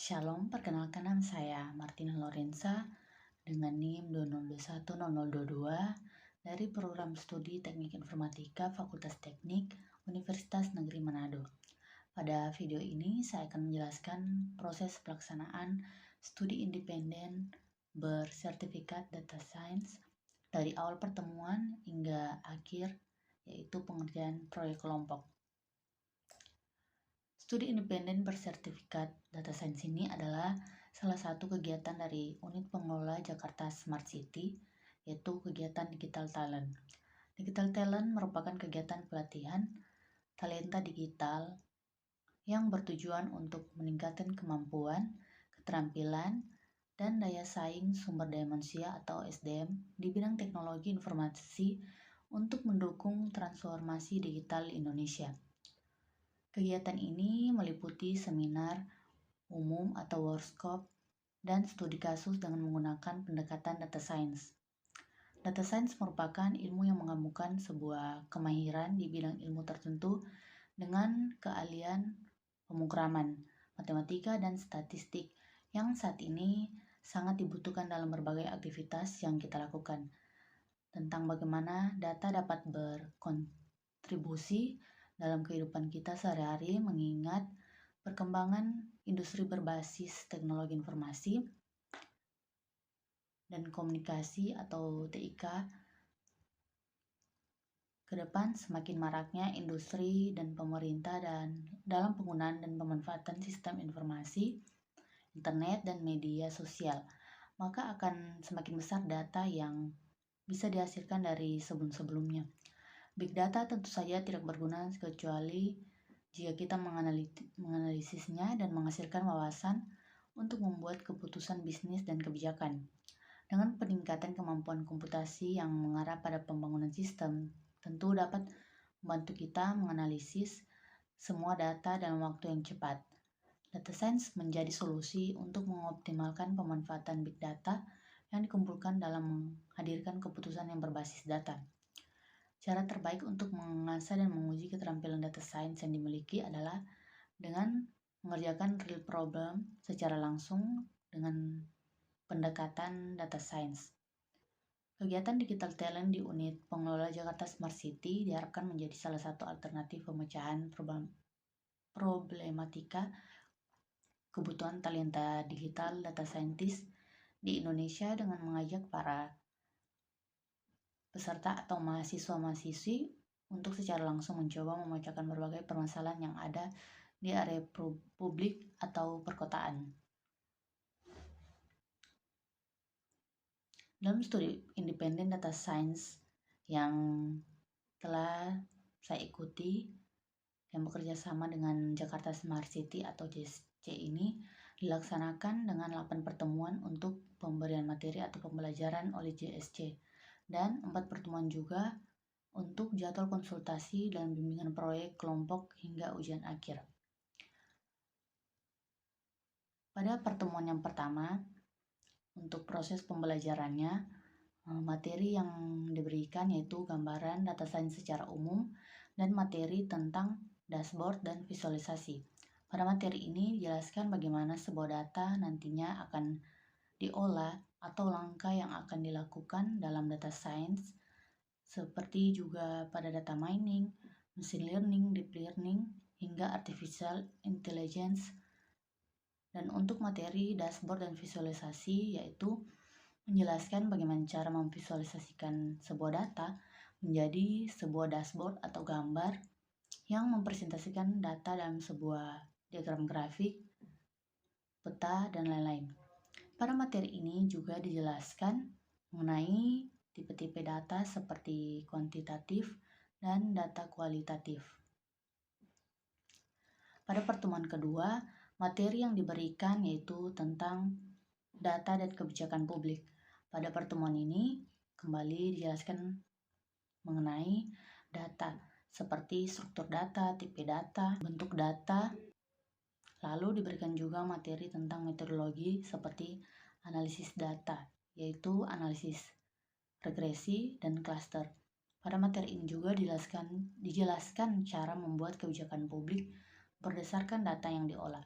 Shalom, perkenalkan nama saya Martina Lorenza dengan NIM 20210022 dari program studi Teknik Informatika Fakultas Teknik Universitas Negeri Manado. Pada video ini saya akan menjelaskan proses pelaksanaan studi independen bersertifikat Data Science dari awal pertemuan hingga akhir, yaitu pengerjaan proyek kelompok. Studi independen bersertifikat Data Science ini adalah salah satu kegiatan dari unit pengelola Jakarta Smart City, yaitu kegiatan Digital Talent. Digital Talent merupakan kegiatan pelatihan talenta digital yang bertujuan untuk meningkatkan kemampuan, keterampilan, dan daya saing sumber daya manusia atau SDM di bidang teknologi informasi untuk mendukung transformasi digital Indonesia. Kegiatan ini meliputi seminar umum atau workshop dan studi kasus dengan menggunakan pendekatan data science. Data science merupakan ilmu yang menggabungkan sebuah kemahiran di bidang ilmu tertentu dengan keahlian pemrograman, matematika, dan statistik yang saat ini sangat dibutuhkan dalam berbagai aktivitas yang kita lakukan. Tentang bagaimana data dapat berkontribusi dalam kehidupan kita sehari-hari mengingat perkembangan industri berbasis teknologi informasi dan komunikasi atau TIK ke depan semakin maraknya industri dan pemerintah dan dalam penggunaan dan pemanfaatan sistem informasi, internet, dan media sosial, maka akan semakin besar data yang bisa dihasilkan dari sebelum-sebelumnya. Big data tentu saja tidak berguna kecuali jika kita menganalisisnya dan menghasilkan wawasan untuk membuat keputusan bisnis dan kebijakan. Dengan peningkatan kemampuan komputasi yang mengarah pada pembangunan sistem, tentu dapat membantu kita menganalisis semua data dalam waktu yang cepat. Data science menjadi solusi untuk mengoptimalkan pemanfaatan big data yang dikumpulkan dalam menghadirkan keputusan yang berbasis data. Cara terbaik untuk mengasah dan menguji keterampilan data science yang dimiliki adalah dengan mengerjakan real problem secara langsung dengan pendekatan data science. Kegiatan Digital Talent di unit pengelola Jakarta Smart City diharapkan menjadi salah satu alternatif pemecahan problematika kebutuhan talenta digital data scientist di Indonesia dengan mengajak para peserta atau mahasiswa-mahasiswi untuk secara langsung mencoba memecahkan berbagai permasalahan yang ada di area publik atau perkotaan. Dalam studi independen data science yang telah saya ikuti yang bekerja sama dengan Jakarta Smart City atau JSC ini dilaksanakan dengan 8 pertemuan untuk pemberian materi atau pembelajaran oleh JSC dan 4 pertemuan juga untuk jadwal konsultasi dan bimbingan proyek kelompok hingga ujian akhir. Pada pertemuan yang pertama, untuk proses pembelajarannya, materi yang diberikan yaitu gambaran data science secara umum dan materi tentang dashboard dan visualisasi. Pada materi ini dijelaskan bagaimana sebuah data nantinya akan diolah atau langkah yang akan dilakukan dalam data science, seperti juga pada data mining, machine learning, deep learning, hingga artificial intelligence. Dan untuk materi dashboard dan visualisasi yaitu menjelaskan bagaimana cara memvisualisasikan sebuah data menjadi sebuah dashboard atau gambar yang mempresentasikan data dalam sebuah diagram grafik, peta, dan lain-lain. Pada materi ini juga dijelaskan mengenai tipe-tipe data seperti kuantitatif dan data kualitatif. Pada pertemuan kedua, materi yang diberikan yaitu tentang data dan kebijakan publik. Pada pertemuan ini kembali dijelaskan mengenai data seperti struktur data, tipe data, bentuk data. Lalu diberikan juga materi tentang metodologi seperti analisis data, yaitu analisis regresi dan klaster. Pada materi ini juga dijelaskan cara membuat kebijakan publik berdasarkan data yang diolah.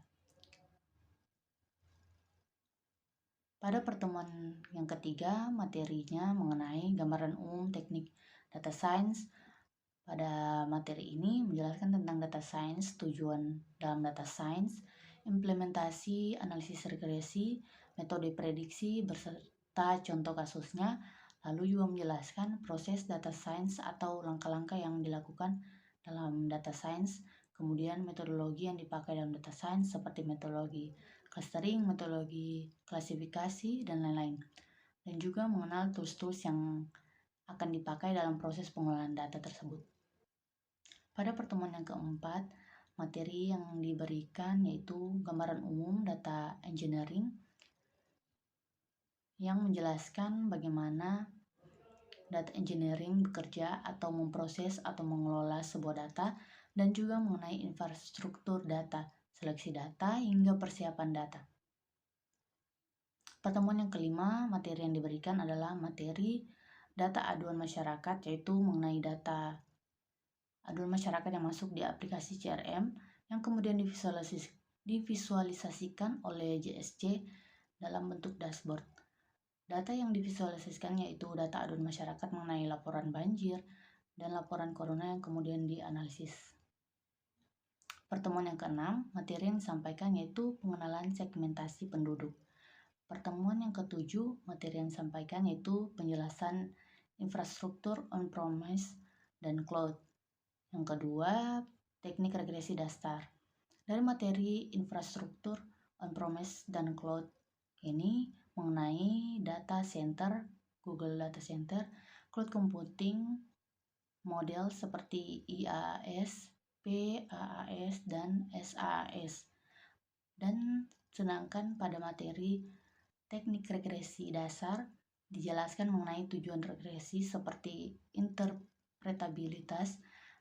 Pada pertemuan yang ketiga, materinya mengenai gambaran umum teknik data science. Pada materi ini menjelaskan tentang data science, tujuan dalam data science, implementasi, analisis regresi, metode prediksi, beserta contoh kasusnya, lalu juga menjelaskan proses data science atau langkah-langkah yang dilakukan dalam data science, kemudian metodologi yang dipakai dalam data science seperti metodologi clustering, metodologi klasifikasi, dan lain-lain. Dan juga mengenal tools-tools yang akan dipakai dalam proses pengolahan data tersebut. Pada pertemuan yang keempat, materi yang diberikan yaitu gambaran umum data engineering yang menjelaskan bagaimana data engineering bekerja atau memproses atau mengelola sebuah data dan juga mengenai infrastruktur data, seleksi data, hingga persiapan data. Pertemuan yang kelima, materi yang diberikan adalah materi data aduan masyarakat, yaitu mengenai data aduan masyarakat yang masuk di aplikasi CRM yang kemudian divisualisasikan oleh JSC dalam bentuk dashboard. Data yang divisualisasikan yaitu data aduan masyarakat mengenai laporan banjir dan laporan corona yang kemudian dianalisis. Pertemuan yang keenam, materi yang disampaikan yaitu pengenalan segmentasi penduduk. Pertemuan yang ketujuh, materi yang disampaikan yaitu penjelasan infrastruktur on-premise dan cloud. Yang kedua, teknik regresi dasar. Dari materi infrastruktur on-premise dan cloud ini mengenai data center, Google Data Center, cloud computing, model seperti IaaS, PaaS, dan SaaS. Dan sedangkan pada materi teknik regresi dasar dijelaskan mengenai tujuan regresi seperti interpretabilitas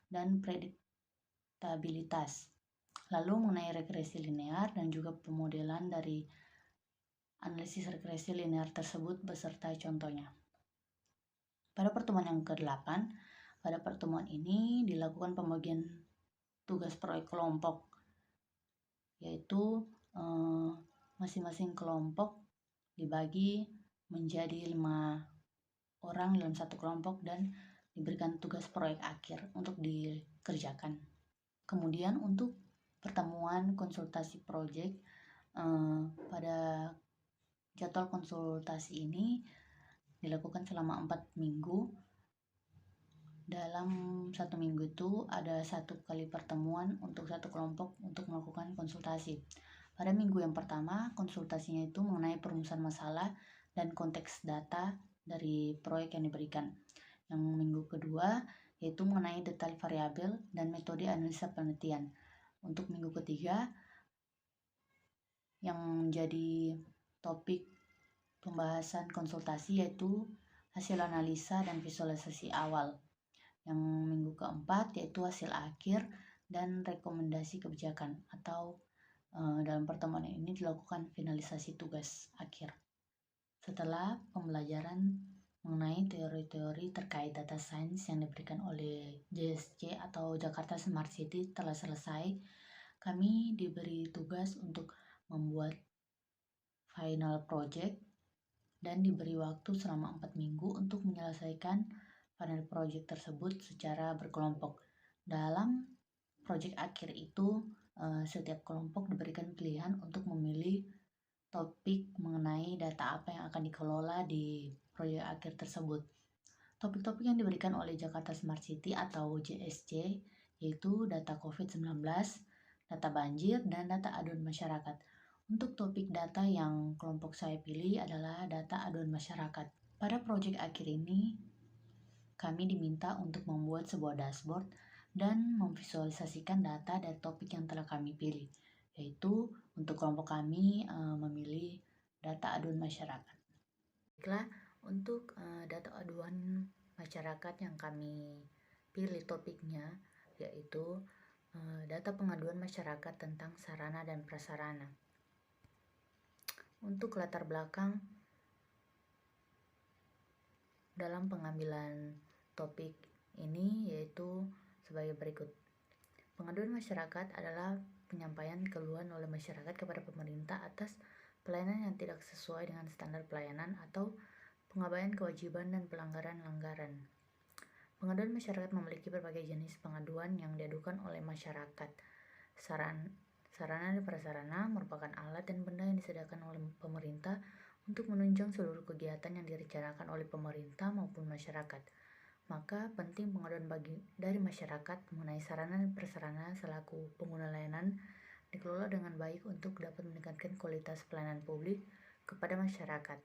dan prediktabilitas. Lalu mengenai regresi linear dan juga pemodelan dari analisis regresi linear tersebut beserta contohnya. Pada pertemuan yang ke-8, pada pertemuan ini dilakukan pembagian tugas proyek kelompok, yaitu masing-masing kelompok dibagi menjadi 5 orang dalam satu kelompok dan diberikan tugas proyek akhir untuk dikerjakan. Kemudian untuk pertemuan konsultasi proyek, pada jadwal konsultasi ini dilakukan selama 4 minggu. Dalam 1 minggu itu ada 1 kali pertemuan untuk satu kelompok untuk melakukan konsultasi. Pada minggu yang pertama, konsultasinya itu mengenai perumusan masalah dan konteks data dari proyek yang diberikan. Yang minggu kedua yaitu mengenai detail variabel dan metode analisa penelitian. Untuk minggu ketiga yang menjadi topik pembahasan konsultasi yaitu hasil analisa dan visualisasi awal. Yang minggu keempat yaitu hasil akhir dan rekomendasi kebijakan, atau dalam pertemuan ini dilakukan finalisasi tugas akhir. Setelah pembelajaran mengenai teori-teori terkait data science yang diberikan oleh JSC atau Jakarta Smart City telah selesai, kami diberi tugas untuk membuat final project dan diberi waktu selama 4 minggu untuk menyelesaikan final project tersebut secara berkelompok. Dalam project akhir itu, setiap kelompok diberikan pilihan untuk memilih topik mengenai data apa yang akan dikelola di proyek akhir tersebut. Topik-topik yang diberikan oleh Jakarta Smart City atau JSC yaitu data COVID-19, data banjir, dan data aduan masyarakat. Untuk topik data yang kelompok saya pilih adalah data aduan masyarakat. Pada proyek akhir ini, kami diminta untuk membuat sebuah dashboard dan memvisualisasikan data dari topik yang telah kami pilih, yaitu untuk kelompok kami memilih data aduan masyarakat. Baiklah, untuk data aduan masyarakat yang kami pilih topiknya yaitu data pengaduan masyarakat tentang sarana dan prasarana. Untuk latar belakang dalam pengambilan topik ini yaitu sebagai berikut. Pengaduan masyarakat adalah penyampaian keluhan oleh masyarakat kepada pemerintah atas pelayanan yang tidak sesuai dengan standar pelayanan, atau pengabaian kewajiban dan pelanggaran-langgaran. Pengaduan masyarakat memiliki berbagai jenis pengaduan yang diadukan oleh masyarakat. Sarana dan prasarana merupakan alat dan benda yang disediakan oleh pemerintah untuk menunjang seluruh kegiatan yang direncanakan oleh pemerintah maupun masyarakat. Maka penting pengaduan dari masyarakat mengenai sarana dan prasarana selaku pengguna layanan dikelola dengan baik untuk dapat meningkatkan kualitas pelayanan publik kepada masyarakat.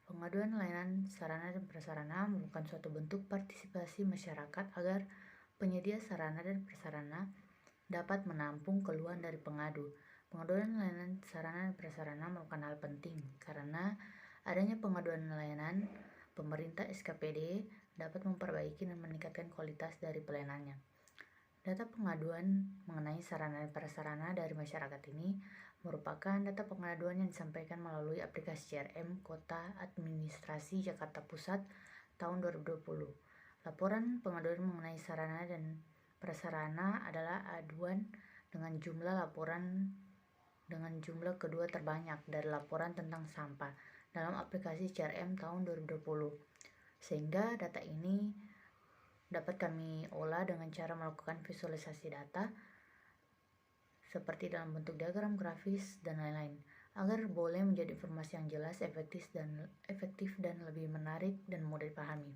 Pengaduan layanan sarana dan prasarana merupakan suatu bentuk partisipasi masyarakat agar penyedia sarana dan prasarana dapat menampung keluhan dari pengadu. Pengaduan layanan sarana dan prasarana merupakan hal penting karena adanya pengaduan layanan pemerintah SKPD dapat memperbaiki dan meningkatkan kualitas dari pelayanannya. Data pengaduan mengenai sarana dan prasarana dari masyarakat ini merupakan data pengaduan yang disampaikan melalui aplikasi CRM Kota Administrasi Jakarta Pusat tahun 2020. Laporan pengaduan mengenai sarana dan prasarana adalah aduan dengan jumlah kedua terbanyak dari laporan tentang sampah dalam aplikasi CRM tahun 2020. Sehingga data ini dapat kami olah dengan cara melakukan visualisasi data seperti dalam bentuk diagram grafis dan lain-lain, agar boleh menjadi informasi yang jelas, efektif dan lebih menarik dan mudah dipahami.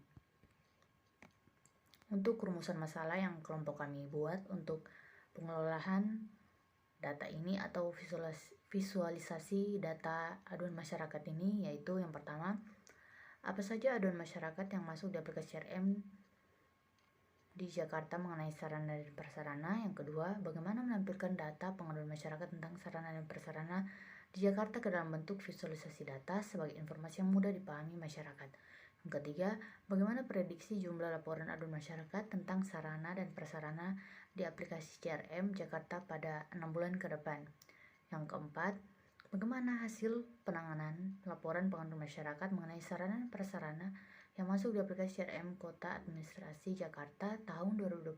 Untuk rumusan masalah yang kelompok kami buat untuk pengelolaan data ini atau visualisasi data aduan masyarakat ini, yaitu yang pertama, apa saja aduan masyarakat yang masuk di aplikasi CRM di Jakarta mengenai sarana dan prasarana. Yang kedua, bagaimana menampilkan data pengaduan masyarakat tentang sarana dan prasarana di Jakarta ke dalam bentuk visualisasi data sebagai informasi yang mudah dipahami masyarakat. Yang ketiga, bagaimana prediksi jumlah laporan aduan masyarakat tentang sarana dan prasarana di aplikasi CRM Jakarta pada 6 bulan ke depan. Yang keempat, bagaimana hasil penanganan laporan pengaduan masyarakat mengenai sarana dan prasarana yang masuk di aplikasi CRM Kota Administrasi Jakarta tahun 2020.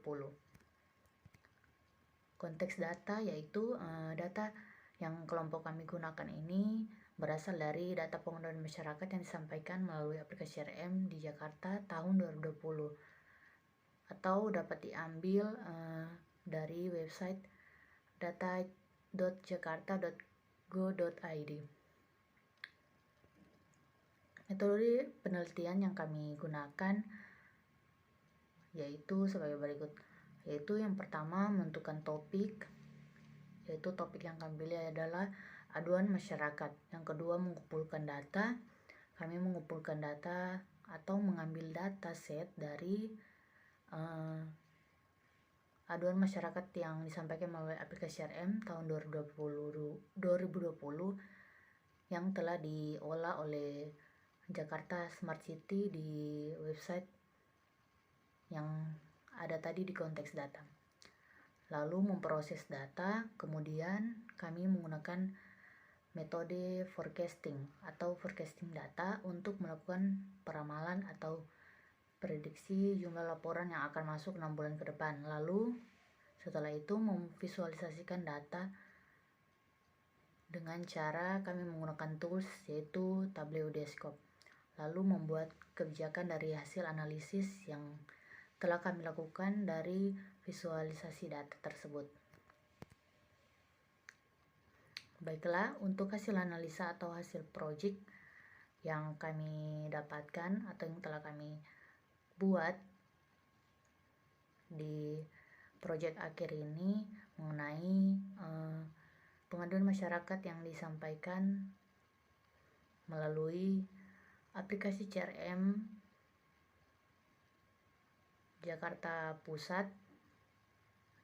Konteks data yaitu data yang kelompok kami gunakan ini berasal dari data pengaduan masyarakat yang disampaikan melalui aplikasi CRM di Jakarta tahun 2020 atau dapat diambil dari website data.jakarta.go.id. Metode penelitian yang kami gunakan yaitu sebagai berikut, yaitu yang pertama menentukan topik, yaitu topik yang kami pilih adalah aduan masyarakat. Yang kedua mengumpulkan data, kami mengumpulkan data atau mengambil data set dari aduan masyarakat yang disampaikan melalui aplikasi CRM tahun 2020 yang telah diolah oleh Jakarta Smart City di website yang ada tadi di konteks data. Lalu memproses data, kemudian kami menggunakan metode forecasting atau forecasting data untuk melakukan peramalan atau prediksi jumlah laporan yang akan masuk 6 bulan ke depan. Lalu setelah itu memvisualisasikan data dengan cara kami menggunakan tools yaitu Tableau Desktop. Lalu membuat kebijakan dari hasil analisis yang telah kami lakukan dari visualisasi data tersebut. Baiklah, untuk hasil analisa atau hasil project yang kami dapatkan atau yang telah kami buat di project akhir ini mengenai pengaduan masyarakat yang disampaikan melalui aplikasi CRM Jakarta Pusat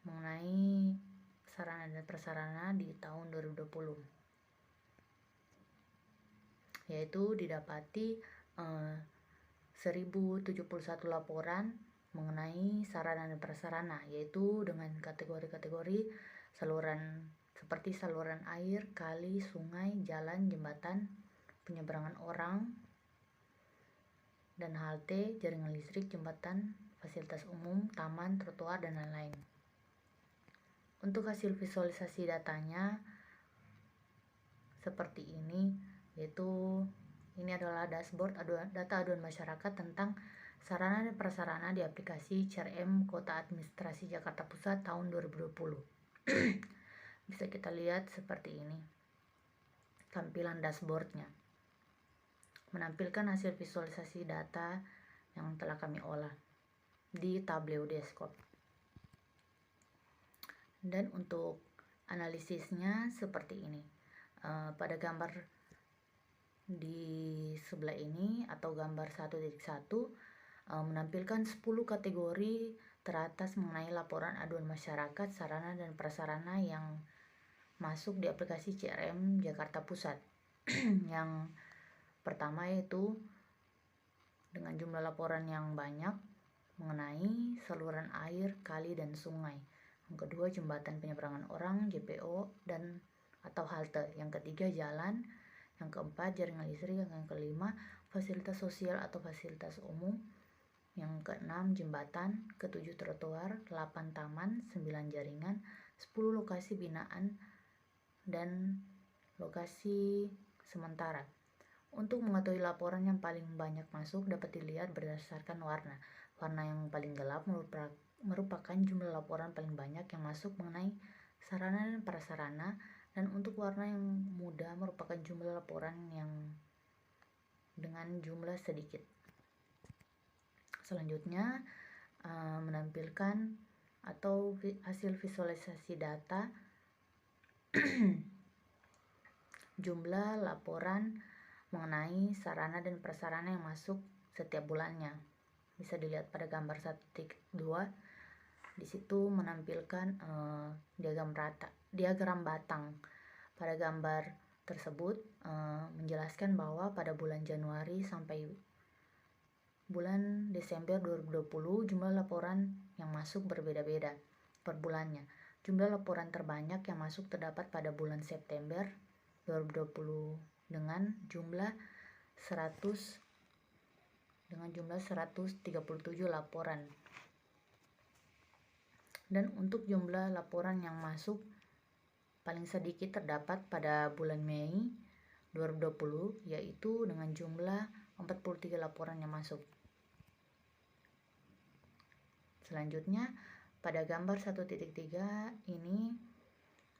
mengenai sarana dan prasarana di tahun 2020, yaitu didapati 1071 laporan mengenai sarana dan prasarana, yaitu dengan kategori-kategori saluran seperti saluran air, kali, sungai, jalan, jembatan, penyeberangan orang, dan halte, jaringan listrik, jembatan, fasilitas umum, taman, trotoar, dan lain-lain. Untuk hasil visualisasi datanya seperti ini. yaitu ini adalah dashboard data aduan masyarakat tentang sarana dan prasarana di aplikasi CRM Kota Administrasi Jakarta Pusat tahun 2020. Bisa kita lihat seperti ini tampilan dashboardnya, menampilkan hasil visualisasi data yang telah kami olah di Tableau Desktop. Dan untuk analisisnya seperti ini. Pada gambar di sebelah ini atau gambar 1.1 menampilkan 10 kategori teratas mengenai laporan aduan masyarakat, sarana dan prasarana yang masuk di aplikasi CRM Jakarta Pusat. Yang pertama yaitu dengan jumlah laporan yang banyak mengenai saluran air, kali, dan sungai. Yang kedua, jembatan penyeberangan orang, JPO, dan atau halte. Yang ketiga, jalan. Yang keempat, jaringan listrik. Yang kelima, fasilitas sosial atau fasilitas umum. Yang keenam, jembatan. Ketujuh, trotoar. 8, taman. 9, jaringan. 10, lokasi binaan dan lokasi sementara. Untuk mengetahui laporan yang paling banyak masuk dapat dilihat berdasarkan warna. Warna yang paling gelap merupakan jumlah laporan paling banyak yang masuk mengenai sarana dan prasarana, dan untuk warna yang muda merupakan jumlah laporan yang dengan jumlah sedikit. Selanjutnya menampilkan atau hasil visualisasi data jumlah laporan mengenai sarana dan prasarana yang masuk setiap bulannya. Bisa dilihat pada gambar 1.2. Di situ menampilkan diagram batang. Pada gambar tersebut menjelaskan bahwa pada bulan Januari sampai bulan Desember 2020 jumlah laporan yang masuk berbeda-beda per bulannya. Jumlah laporan terbanyak yang masuk terdapat pada bulan September 2020 dengan jumlah 137 laporan. Dan untuk jumlah laporan yang masuk paling sedikit terdapat pada bulan Mei 2020, yaitu dengan jumlah 43 laporan yang masuk. Selanjutnya pada gambar 1.3 ini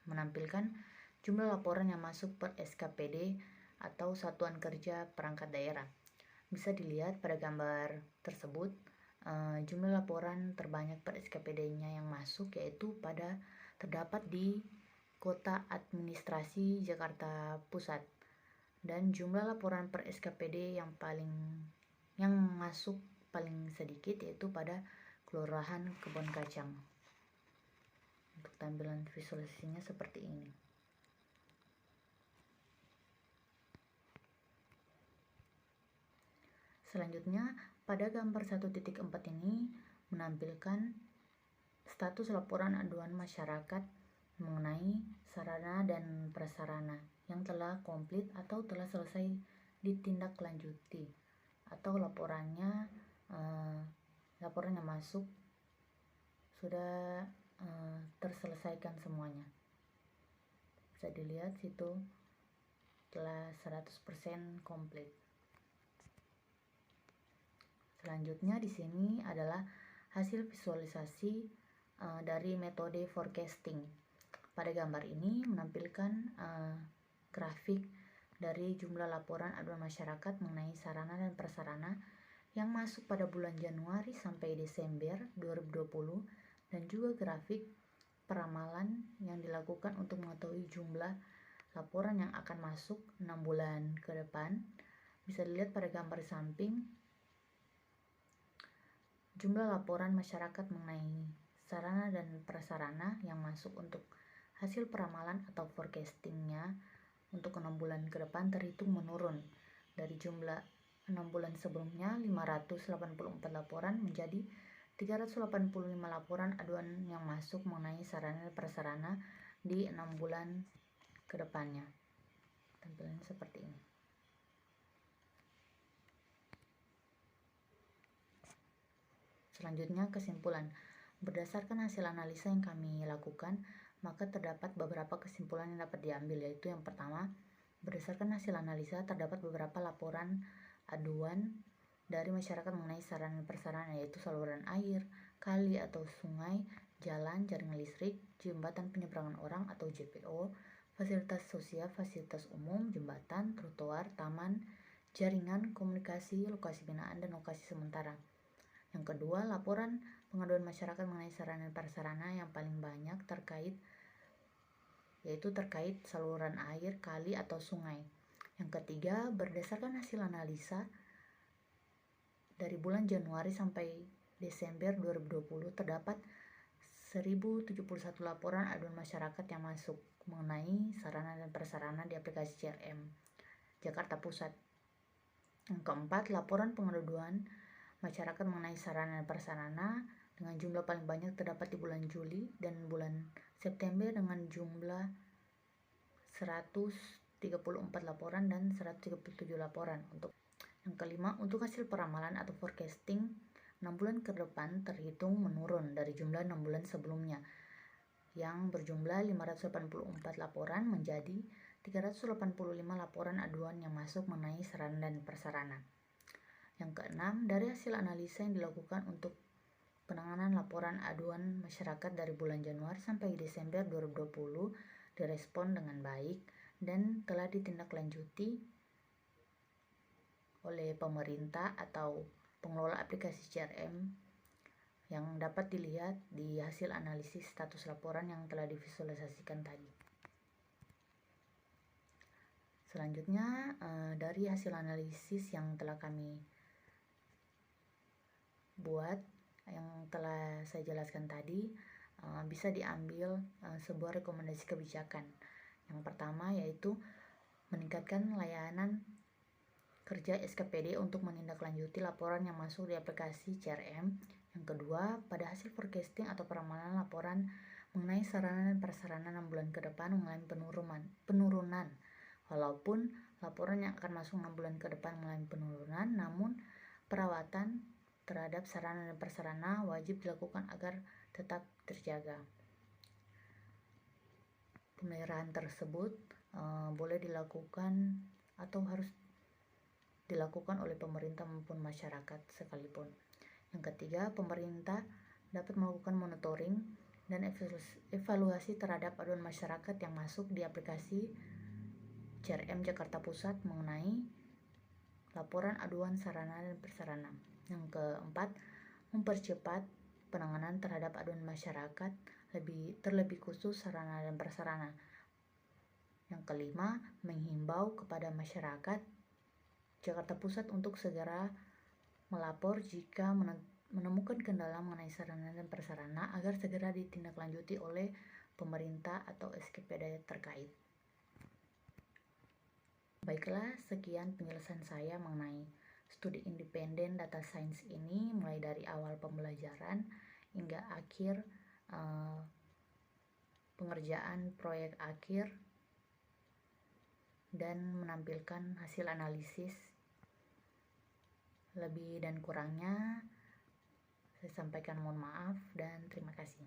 menampilkan jumlah laporan yang masuk per SKPD atau Satuan Kerja Perangkat Daerah. Bisa dilihat pada gambar tersebut jumlah laporan terbanyak per SKPD-nya yang masuk yaitu terdapat di Kota Administrasi Jakarta Pusat, dan jumlah laporan per SKPD yang masuk paling sedikit yaitu pada Kelurahan Kebon Kacang. Untuk tampilan visualisasinya seperti ini. Selanjutnya pada gambar 1.4 ini menampilkan status laporan aduan masyarakat mengenai sarana dan prasarana yang telah komplit atau telah selesai ditindaklanjuti, atau laporan yang masuk sudah terselesaikan semuanya. Bisa dilihat situ telah 100% komplit. Selanjutnya di sini adalah hasil visualisasi dari metode forecasting. Pada gambar ini menampilkan grafik dari jumlah laporan aduan masyarakat mengenai sarana dan prasarana yang masuk pada bulan Januari sampai Desember 2020, dan juga grafik peramalan yang dilakukan untuk mengetahui jumlah laporan yang akan masuk 6 bulan ke depan. Bisa dilihat pada gambar samping jumlah laporan masyarakat mengenai sarana dan prasarana yang masuk untuk hasil peramalan atau forecastingnya untuk 6 bulan ke depan terhitung menurun dari jumlah 6 bulan sebelumnya 584 laporan menjadi 385 laporan aduan yang masuk mengenai sarana dan prasarana di 6 bulan ke depannya. Tampilannya seperti ini. Selanjutnya kesimpulan. Berdasarkan hasil analisa yang kami lakukan, maka terdapat beberapa kesimpulan yang dapat diambil, yaitu yang pertama, Berdasarkan hasil analisa, terdapat beberapa laporan aduan dari masyarakat mengenai sarana dan prasarana, yaitu saluran air, kali atau sungai, jalan, jaringan listrik, jembatan penyeberangan orang atau JPO, fasilitas sosial, fasilitas umum, jembatan, trotoar, taman, jaringan komunikasi, lokasi binaan, dan lokasi sementara. Yang kedua, laporan pengaduan masyarakat mengenai sarana dan prasarana yang paling banyak yaitu terkait saluran air, kali, atau sungai. Yang ketiga, berdasarkan hasil analisa dari bulan Januari sampai Desember 2020 terdapat 1071 laporan aduan masyarakat yang masuk mengenai sarana dan prasarana di aplikasi CRM Jakarta Pusat. Yang keempat, laporan pengaduan masyarakat mengenai sarana dan prasarana dengan jumlah paling banyak terdapat di bulan Juli dan bulan September dengan jumlah 134 laporan dan 137 laporan. Yang kelima, untuk hasil peramalan atau forecasting 6 bulan ke depan terhitung menurun dari jumlah 6 bulan sebelumnya yang berjumlah 584 laporan menjadi 385 laporan aduan yang masuk mengenai sarana dan prasarana. Yang keenam, dari hasil analisa yang dilakukan untuk penanganan laporan aduan masyarakat dari bulan Januari sampai Desember 2020 direspon dengan baik dan telah ditindaklanjuti oleh pemerintah atau pengelola aplikasi CRM yang dapat dilihat di hasil analisis status laporan yang telah divisualisasikan tadi. Selanjutnya, dari hasil analisis yang telah kami buat, yang telah saya jelaskan tadi, bisa diambil sebuah rekomendasi kebijakan. Yang pertama yaitu meningkatkan layanan kerja SKPD untuk menindaklanjuti laporan yang masuk di aplikasi CRM. Yang kedua, pada hasil forecasting atau peramalan laporan mengenai sarana dan prasarana 6 bulan ke depan mengalami penurunan. Walaupun laporan yang akan masuk 6 bulan ke depan mengalami penurunan, namun perawatan terhadap sarana dan prasarana wajib dilakukan agar tetap terjaga. Pemeliharaan tersebut boleh dilakukan atau harus dilakukan oleh pemerintah maupun masyarakat sekalipun. Yang ketiga, pemerintah dapat melakukan monitoring dan evaluasi terhadap aduan masyarakat yang masuk di aplikasi CRM Jakarta Pusat mengenai laporan aduan sarana dan prasarana. Yang keempat, mempercepat penanganan terhadap aduan masyarakat terlebih khusus sarana dan prasarana. Yang kelima, menghimbau kepada masyarakat Jakarta Pusat untuk segera melapor jika menemukan kendala mengenai sarana dan prasarana agar segera ditindaklanjuti oleh pemerintah atau SKPD terkait. Baiklah, sekian penjelasan saya mengenai studi independen data science ini, mulai dari awal pembelajaran hingga akhir pengerjaan proyek akhir dan menampilkan hasil analisis. Lebih dan kurangnya saya sampaikan mohon maaf dan terima kasih.